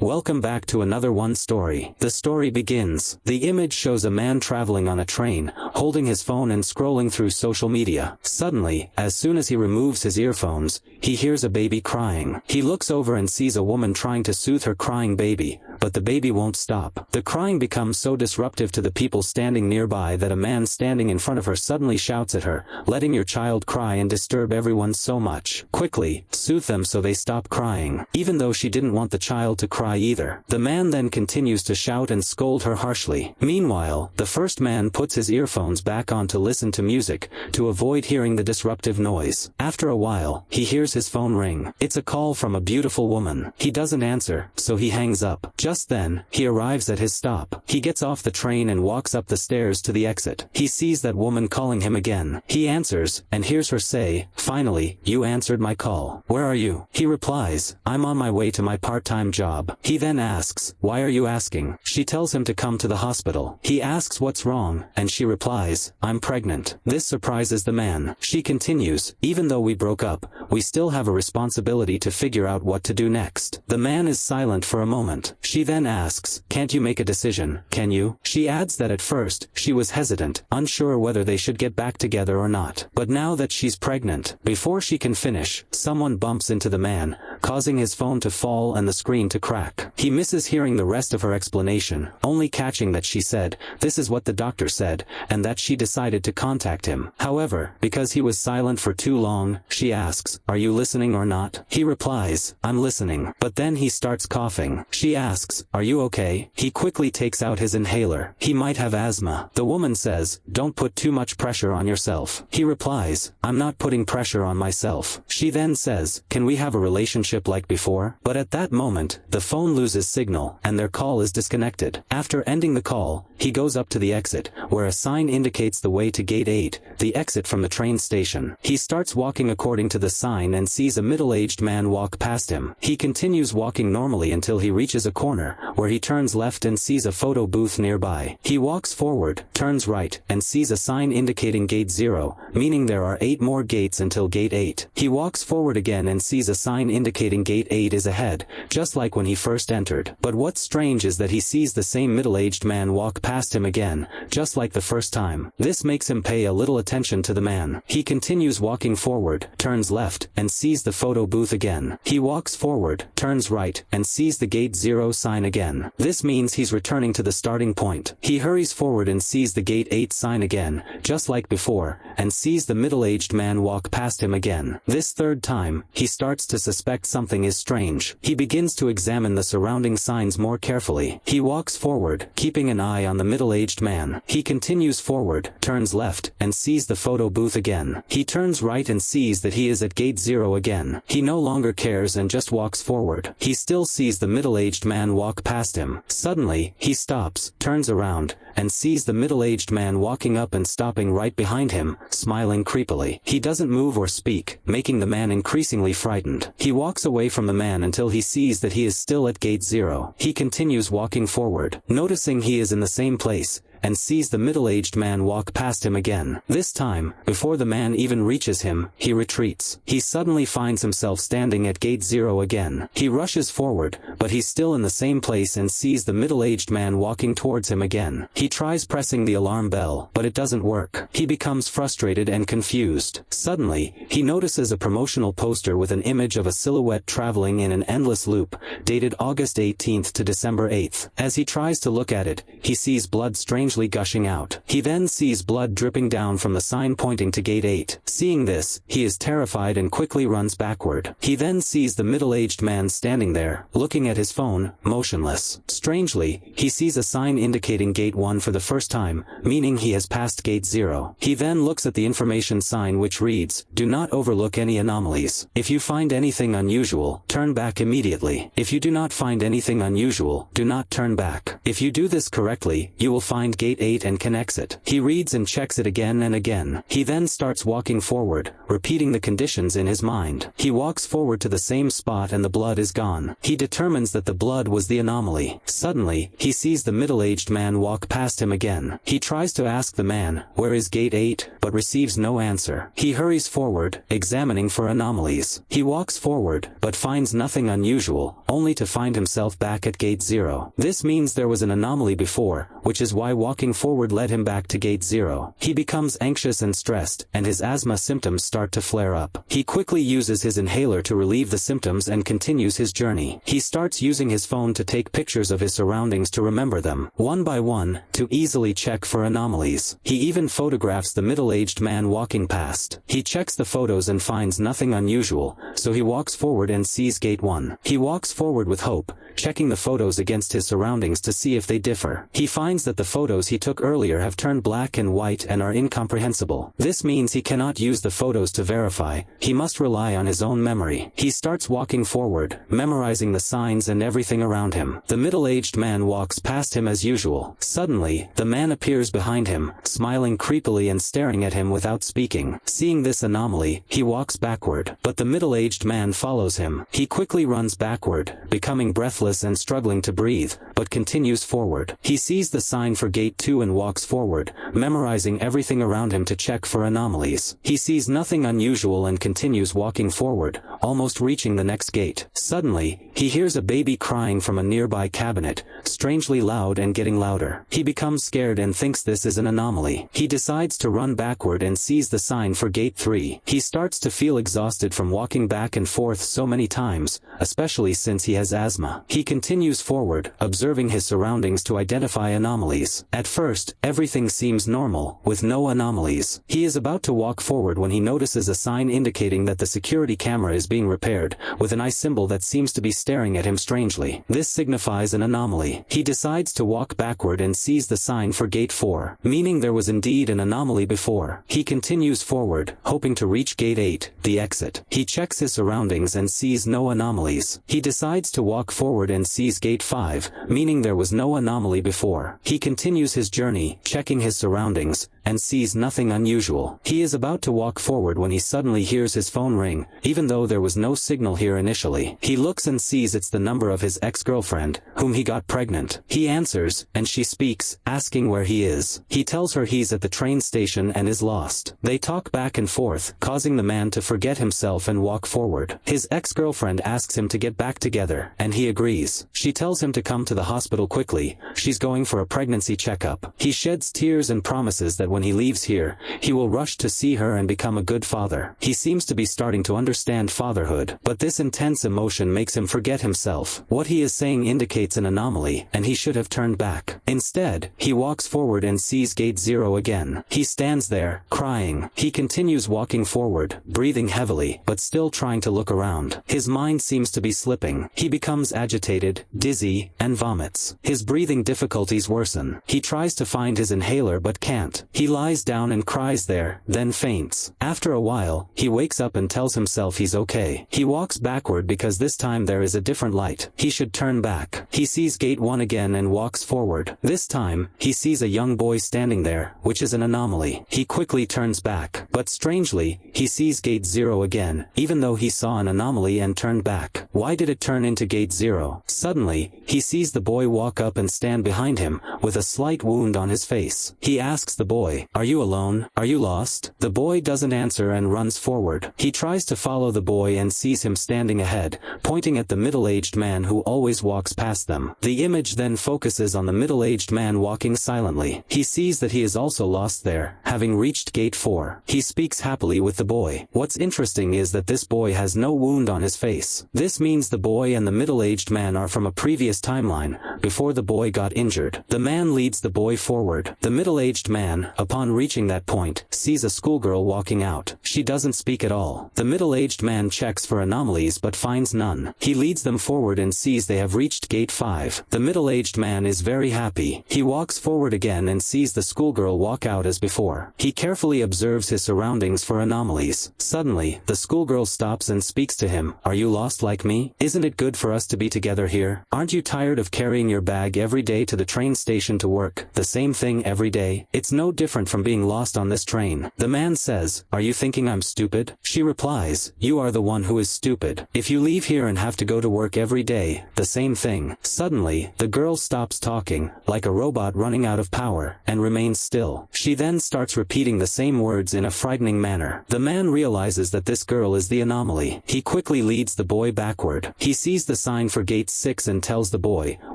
Welcome back to another one story. The story begins. The image shows a man traveling on a train, holding his phone and scrolling through social media. Suddenly, as soon as he removes his earphones, he hears a baby crying. He looks over and sees a woman trying to soothe her crying baby, but the baby won't stop. The crying becomes so disruptive to the people standing nearby that a man standing in front of her suddenly shouts at her, "Letting your child cry and disturb everyone so much. Quickly, soothe them so they stop crying," even though she didn't want the child to cry either. The man then continues to shout and scold her harshly. Meanwhile, the first man puts his earphones back on to listen to music, to avoid hearing the disruptive noise. After a while, he hears his phone ring. It's a call from a beautiful woman. He doesn't answer, so he hangs up. Just then, he arrives at his stop. He gets off the train and walks up the stairs to the exit. He sees that woman calling him again. He answers, and hears her say, "Finally, you answered my call. Where are you?" He replies, "I'm on my way to my part-time job." He then asks, "Why are you asking?" She tells him to come to the hospital. He asks what's wrong, and she replies, "I'm pregnant." This surprises the man. She continues, "Even though we broke up, we still have a responsibility to figure out what to do next." The man is silent for a moment. She then asks, "Can't you make a decision, can you?" She adds that at first, she was hesitant, unsure whether they should get back together or not. But now that she's pregnant, before she can finish, someone bumps into the man, causing his phone to fall and the screen to crack. He misses hearing the rest of her explanation, only catching that she said, "This is what the doctor said," and that she decided to contact him. However, because he was silent for too long, she asks, "Are you listening or not?" He replies, "I'm listening." But then he starts coughing. She asks, "Are you okay?" He quickly takes out his inhaler. He might have asthma. The woman says, "Don't put too much pressure on yourself." He replies, "I'm not putting pressure on myself." She then says, "Can we have a relationship like before?" But at that moment, the phone loses signal, and their call is disconnected. After ending the call, he goes up to the exit, where a sign indicates the way to Gate 8, the exit from the train station. He starts walking according to the sign and sees a middle-aged man walk past him. He continues walking normally until he reaches a corner, where he turns left and sees a photo booth nearby. He walks forward, turns right, and sees a sign indicating Gate 0, meaning there are 8 more gates until Gate 8. He walks forward again and sees a sign indicating Gate 8 is ahead, just like when he first entered. But what's strange is that he sees the same middle-aged man walk past him again, just like the first time. This makes him pay a little attention to the man. He continues walking forward, turns left, and sees the photo booth again. He walks forward, turns right, and sees the Gate 0 sign again. This means he's returning to the starting point. He hurries forward and sees the Gate 8 sign again, just like before, and sees the middle-aged man walk past him again. This third time, he starts to suspect something is strange. He begins to examine the surrounding signs more carefully. He walks forward, keeping an eye on the middle-aged man. He continues forward, turns left, and sees the photo booth again. He turns right and sees that he is at Gate 0 again. He no longer cares and just walks forward. He still sees the middle-aged man walk past him. Suddenly, he stops, turns around, and sees the middle-aged man walking up and stopping right behind him, smiling creepily. He doesn't move or speak, making the man increasingly frightened. He walks away from the man until he sees that he is still at Gate 0. He continues walking forward, noticing he is in the same place, and sees the middle-aged man walk past him again. This time, before the man even reaches him, he retreats. He suddenly finds himself standing at Gate 0 again. He rushes forward, but he's still in the same place and sees the middle-aged man walking towards him again. He tries pressing the alarm bell, but it doesn't work. He becomes frustrated and confused. Suddenly, he notices a promotional poster with an image of a silhouette traveling in an endless loop, dated August 18th to December 8th. As he tries to look at it, he sees blood strangely gushing out. He then sees blood dripping down from the sign pointing to Gate 8. Seeing this, he is terrified and quickly runs backward. He then sees the middle-aged man standing there, looking at his phone, motionless. Strangely, he sees a sign indicating Gate 1 for the first time, meaning he has passed Gate 0. He then looks at the information sign which reads, "Do not overlook any anomalies. If you find anything unusual, turn back immediately. If you do not find anything unusual, do not turn back. If you do this correctly, correctly, you will find gate 8 and can exit. He reads and checks it again and again. He then starts walking forward, repeating the conditions in his mind. He walks forward to the same spot and the blood is gone. He determines that the blood was the anomaly. Suddenly, he sees the middle-aged man walk past him again. He tries to ask the man, "Where is gate 8?" but receives no answer. He hurries forward, examining for anomalies. He walks forward, but finds nothing unusual, only to find himself back at gate 0. This means there was an anomaly before, which is why walking forward led him back to gate 0. He becomes anxious and stressed, and his asthma symptoms start to flare up. He quickly uses his inhaler to relieve the symptoms and continues his journey. He starts using his phone to take pictures of his surroundings to remember them, one by one, to easily check for anomalies. He even photographs the middle-aged man walking past. He checks the photos and finds nothing unusual, so he walks forward and sees gate 1. He walks forward with hope, checking the photos against his surroundings to see if they differ. He finds that the photos he took earlier have turned black and white and are incomprehensible. This means he cannot use the photos to verify, he must rely on his own memory. He starts walking forward, memorizing the signs and everything around him. The middle-aged man walks past him as usual. Suddenly, the man appears behind him, smiling creepily and staring at him without speaking. Seeing this anomaly, he walks backward, but the middle-aged man follows him. He quickly runs backward, becoming breathless and struggling to breathe, but continues forward. He sees the sign for gate 2 and walks forward, memorizing everything around him to check for anomalies. He sees nothing unusual and continues walking forward, almost reaching the next gate. Suddenly, he hears a baby crying from a nearby cabinet, strangely loud and getting louder. He becomes scared and thinks this is an anomaly. He decides to run backward and sees the sign for gate 3. He starts to feel exhausted from walking back and forth so many times, especially since he has asthma. He continues forward, observing his surroundings to identify anomalies. At first, everything seems normal, with no anomalies. He is about to walk forward when he notices a sign indicating that the security camera is being repaired, with an eye symbol that seems to be staring at him strangely. This signifies an anomaly. He decides to walk backward and sees the sign for gate 4, meaning there was indeed an anomaly before. He continues forward, hoping to reach gate 8, the exit. He checks his surroundings and sees no anomalies. He decides to walk forward and sees gate 5, meaning there was no anomaly before. He continues his journey, checking his surroundings, and sees nothing unusual. He is about to walk forward when he suddenly hears his phone ring, even though there was no signal here initially. He looks and sees it's the number of his ex-girlfriend, whom he got pregnant. He answers, and she speaks, asking where he is. He tells her he's at the train station and is lost. They talk back and forth, causing the man to forget himself and walk forward. His ex-girlfriend asks him to get back together, and he agrees. She tells him to come to the hospital quickly, she's going for a pregnancy checkup. He sheds tears and promises that when he leaves here, he will rush to see her and become a good father. He seems to be starting to understand fatherhood, but this intense emotion makes him forget himself. What he is saying indicates an anomaly, and he should have turned back. Instead, he walks forward and sees gate 0 again. He stands there, crying. He continues walking forward, breathing heavily, but still trying to look around. His mind seems to be slipping. He becomes agitated, dizzy, and vomits. His breathing difficulties worsen. He tries to find his inhaler but can't. He lies down and cries there, then faints. After a while, he wakes up and tells himself he's okay. He walks backward because this time there is a different light. He should turn back. He sees gate 1 again and walks forward. This time, he sees a young boy standing there, which is an anomaly. He quickly turns back. But strangely, he sees gate 0 again, even though he saw an anomaly and turned back. Why did it turn into gate 0? Suddenly, he sees the boy walk up and stand behind him, with a slight wound on his face. He asks the boy, "Are you alone? Are you lost?" The boy doesn't answer and runs forward. He tries to follow the boy and sees him standing ahead, pointing at the middle-aged man who always walks past them. The image then focuses on the middle-aged man walking silently. He sees that he is also lost there, having reached gate 4. He speaks happily with the boy. What's interesting is that this boy has no wound on his face. This means the boy and the middle-aged man are from a previous timeline, before the boy got injured. The man leads the boy forward. The middle-aged man, upon reaching that point, sees a schoolgirl walking out. She doesn't speak at all. The middle-aged man checks for anomalies but finds none. He leads them forward and sees they have reached gate 5. The middle-aged man is very happy. He walks forward again and sees the schoolgirl walk out as before. He carefully observes his surroundings for anomalies. Suddenly, the schoolgirl stops and speaks to him. Are you lost like me? Isn't it good for us to be together here? Aren't you tired of carrying your bag every day to the train station to work? The same thing every day? It's no different from being lost on this train. The man says, are you thinking I'm stupid? She replies, you are the one who is stupid. If you leave here and have to go to work every day, the same thing. Suddenly, the girl stops talking, like a robot running out of power, and remains still. She then starts repeating the same words in a frightening manner. The man realizes that this girl is the anomaly. He quickly leads the boy backward. He sees the sign for gate 6 and tells the boy,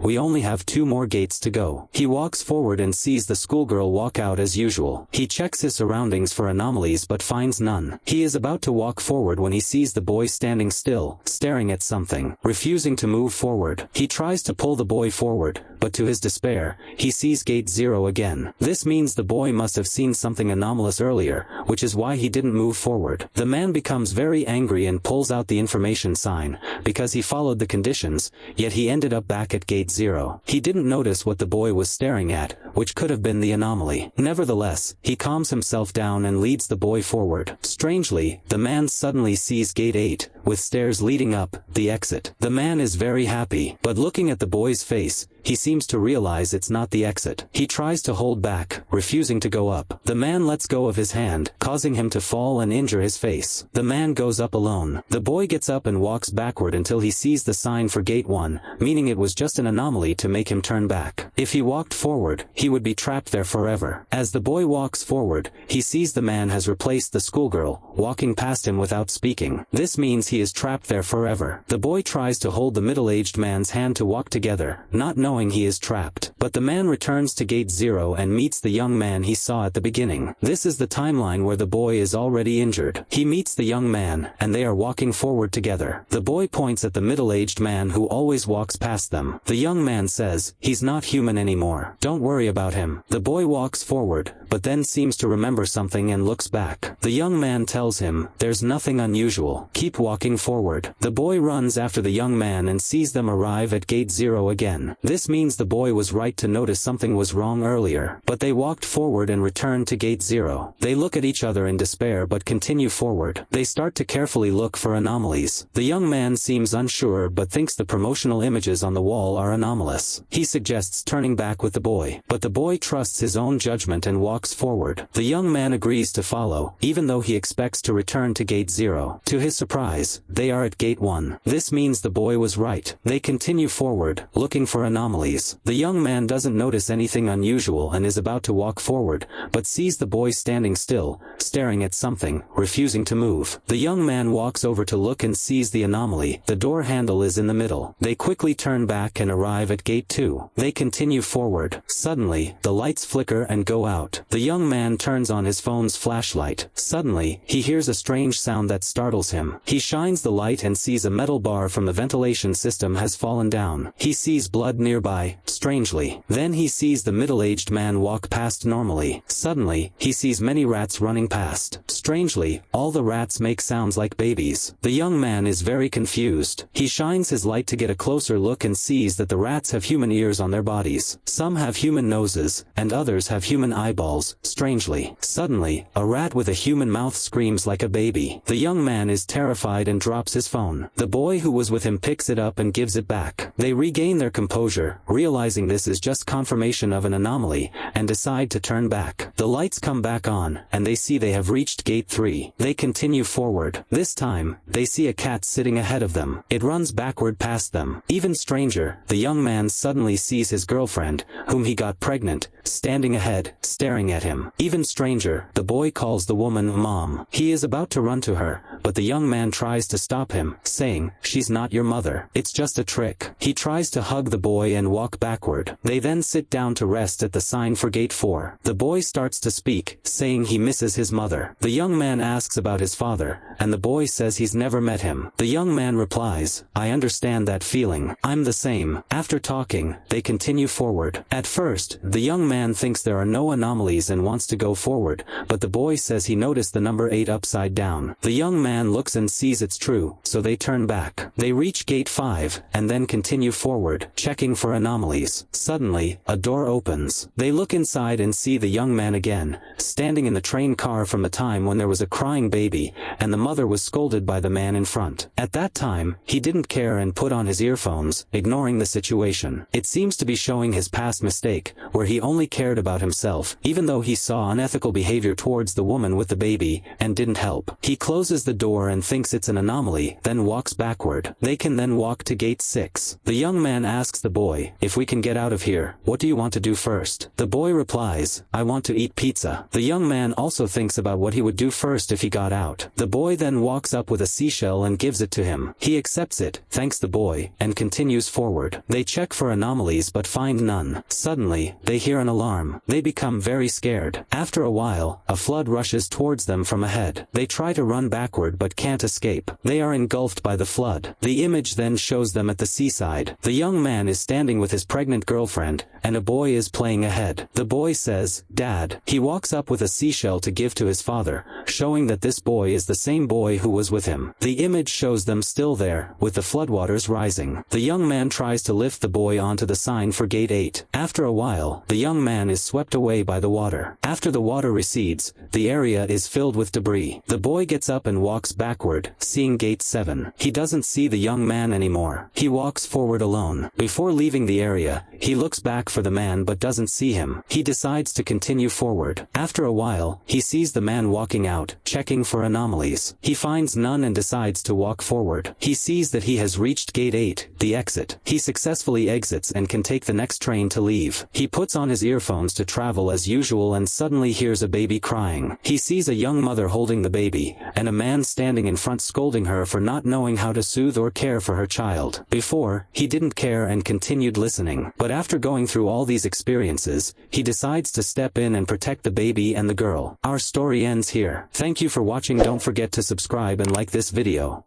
we only have 2 more gates to go. He walks forward and sees the schoolgirl walk out as usual. He checks his surroundings for anomalies but finds none. He is about to walk forward when he sees the boy standing still, staring at something, refusing to move forward. He tries to pull the boy forward, but to his despair, he sees gate 0 again. This means the boy must have seen something anomalous earlier, which is why he didn't move forward. The man becomes very angry and pulls out the information sign, because he followed the conditions, yet he ended up back at gate 0. He didn't notice what the boy was staring at, which could have been the anomaly. Nevertheless, he calms himself down and leads the boy forward. Strangely, the man suddenly sees gate 8, with stairs leading up, the exit. The man is very happy, but looking at the boy's face, he seems to realize it's not the exit. He tries to hold back, refusing to go up. The man lets go of his hand, causing him to fall and injure his face. The man goes up alone. The boy gets up and walks backward until he sees the sign for gate 1, meaning it was just an anomaly to make him turn back. If he walked forward, he would be trapped there forever. As the boy walks forward, he sees the man has replaced the schoolgirl, walking past him without speaking. This means he is trapped there forever. The boy tries to hold the middle-aged man's hand to walk together, not knowing he is trapped. But the man returns to gate 0 and meets the young man he saw at the beginning. This is the timeline where the boy is already injured. He meets the young man, and they are walking forward together. The boy points at the middle-aged man who always walks past them. The young man says, he's not human anymore. Don't worry about him. The boy walks forward, but then seems to remember something and looks back. The young man tells him, there's nothing unusual. Keep walking forward. The boy runs after the young man and sees them arrive at gate 0 again. This means the boy was right to notice something was wrong earlier. But they walked forward and returned to gate 0. They look at each other in despair but continue forward. They start to carefully look for anomalies. The young man seems unsure but thinks the promotional images on the wall are anomalous. He suggests turning back with the boy, but the boy trusts his own judgment and walks forward. The young man agrees to follow, even though he expects to return to gate 0. To his surprise, they are at gate 1. This means the boy was right. They continue forward, looking for anomalies. The young man doesn't notice anything unusual and is about to walk forward, but sees the boy standing still, staring at something, refusing to move. The young man walks over to look and sees the anomaly. The door handle is in the middle. They quickly turn back and arrive at gate 2. They continue forward. Suddenly, the lights flicker and go out. The young man turns on his phone's flashlight. Suddenly, he hears a strange sound that startles him. He shines the light and sees a metal bar from the ventilation system has fallen down. He sees blood nearby, strangely. Then he sees the middle-aged man walk past normally. Suddenly, he sees many rats running past. Strangely, all the rats make sounds like babies. The young man is very confused. He shines his light to get a closer look and sees that the rats have human ears on their bodies. Some have human noses, and others have human eyeballs, strangely. Suddenly, a rat with a human mouth screams like a baby. The young man is terrified and drops his phone. The boy who was with him picks it up and gives it back. They regain their composure, realizing this is just confirmation of an anomaly, and decide to turn back. The lights come back on, and they see they have reached gate 3. They continue forward. This time, they see a cat sitting ahead of them. It runs backward past them. Even stranger, the young man suddenly sees his girlfriend, whom he got pregnant, standing ahead, staring at him. Even stranger, the boy calls the woman Mom. He is about to run to her, but the young man tries tries to stop him, saying, "She's not your mother. It's just a trick." He tries to hug the boy and walk backward. They then sit down to rest at the sign for gate 4. The boy starts to speak, saying he misses his mother. The young man asks about his father, and the boy says he's never met him. The young man replies, "I understand that feeling. I'm the same." After talking, they continue forward. At first, the young man thinks there are no anomalies and wants to go forward, but the boy says he noticed the number 8 upside down. The young man looks and sees it's true, so they turn back. They reach gate 5, and then continue forward, checking for anomalies. Suddenly, a door opens. They look inside and see the young man again, standing in the train car from the time when there was a crying baby, and the mother was scolded by the man in front. At that time, he didn't care and put on his earphones, ignoring the situation. It seems to be showing his past mistake, where he only cared about himself, even though he saw unethical behavior towards the woman with the baby, and didn't help. He closes the door and thinks it's an anomaly, then walks backward. They can then walk to gate 6. The young man asks the boy, "If we can get out of here, what do you want to do first?" The boy replies, "I want to eat pizza." The young man also thinks about what he would do first if he got out. The boy then walks up with a seashell and gives it to him. He accepts it, thanks the boy, and continues forward. They check for anomalies but find none. Suddenly, they hear an alarm. They become very scared. After a while, a flood rushes towards them from ahead. They try to run backward but can't escape. They are engulfed by the flood. The image then shows them at the seaside. The young man is standing with his pregnant girlfriend, and a boy is playing ahead. The boy says, "Dad." He walks up with a seashell to give to his father, showing that this boy is the same boy who was with him. The image shows them still there, with the floodwaters rising. The young man tries to lift the boy onto the sign for gate 8. After a while, the young man is swept away by the water. After the water recedes, the area is filled with debris. The boy gets up and walks backward, seeing gate 7. He doesn't see the young man anymore. He walks forward alone. Before leaving the area, he looks back for the man but doesn't see him. He decides to continue forward. After a while, he sees the man walking out, checking for anomalies. He finds none and decides to walk forward. He sees that he has reached gate 8, the exit. He successfully exits and can take the next train to leave. He puts on his earphones to travel as usual and suddenly hears a baby crying. He sees a young mother holding the baby, and a man standing in front scolding her for not knowing how to soothe or care for her child. Before, he didn't care and continued listening. But after going through all these experiences, he decides to step in and protect the baby and the girl. Our story ends here. Thank you for watching. Don't forget to subscribe and like this video.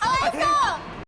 Oh my God!